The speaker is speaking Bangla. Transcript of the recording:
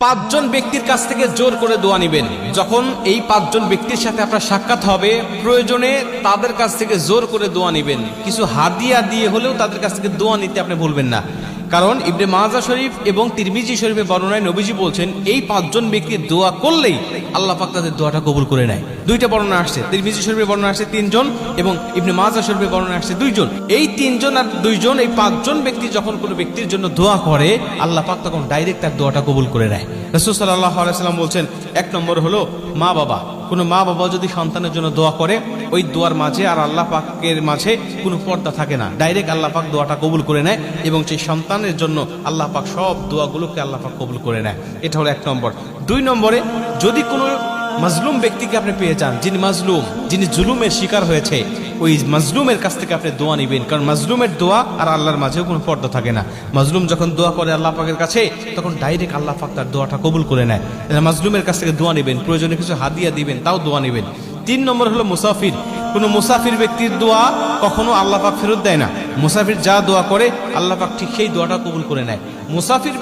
পাঁচজন ব্যক্তির কাছ থেকে জোর করে দোয়া নিবেন। যখন এই পাঁচজন ব্যক্তির সাথে আপনার সাক্ষাৎ হবে, প্রয়োজনে তাদের কাছ থেকে জোর করে দোয়া নিবেন। কিছু হাদিয়া দিয়ে হলেও তাদের কাছ থেকে দোয়া নিতে আপনি ভুলবেন না। কারণ ইবনে মাজাহ শরীফ এবং তিরমিজি শরীফে বর্ণনায় নবীজি বলছেন, এই পাঁচজন ব্যক্তির দোয়া করলেই আল্লাহ পাক তাদের দোয়াটা কবুল করে নেয়। দুইটা বর্ণনা আসছে, তিরমিজি শরীফে বর্ণনা আসছে 3 জন এবং ইবনে মাজাহ শরীফে বর্ণনা আসছে 2 জন। এই 3 জন আর 2 জন, এই 5 জন ব্যক্তি যখন কোনো ব্যক্তির জন্য দোয়া করে, আল্লাহ পাক তখন ডাইরেক্ট তার দোয়াটা কবুল করে নেয়। রাসূল সাল্লাল্লাহু আলাইহি ওয়াসাল্লাম বলছেন, 1 নম্বর হলো মা বাবা। কোনো মা বাবা যদি সন্তানের জন্য দোয়া করে, ওই দোয়ার মাঝে আর আল্লাহ পাকের মাঝে কোনো পর্দা থাকে না, ডাইরেক্ট আল্লাহ পাক দোয়াটা কবুল করে নেয় এবং সেই সন্তানের জন্য আল্লাহ পাক সব দোয়াগুলোকে আল্লাহ পাক কবুল করে নেয়। এটা হলো 1 নম্বর। 2 নম্বরে, যদি কোনো মাজলুম ব্যক্তিকে আপনি পেয়ে যান, যিনি মাজলুম, যিনি জুলুমের শিকার হয়েছে, ওই মাজলুমের কাছ থেকে আপনি দোয়া নিবেন। কারণ মাজলুমের দোয়া আর আল্লাহর মাঝেও কোনো পর্দা থাকে না। মাজলুম যখন দোয়া করে আল্লাহ পাকের কাছে, তখন ডাইরেক্ট আল্লাহ পাক তার দোয়াটা কবুল করে নেয়। মাজলুমের কাছ থেকে দোয়া নিবেন, প্রয়োজনে কিছু হাদিয়া দিবেন, তাও দোয়া নিবেন। 3 নম্বর হলো মুসাফির। কোনো মুসাফির ব্যক্তির দোয়া কখনো আল্লাহ পাক ফেরত দেয় না। মুসাফির যা দোয়া করে আল্লাহ পাক ঠিক সেই দোয়াটা কবুল করে নেয়। মুসাফির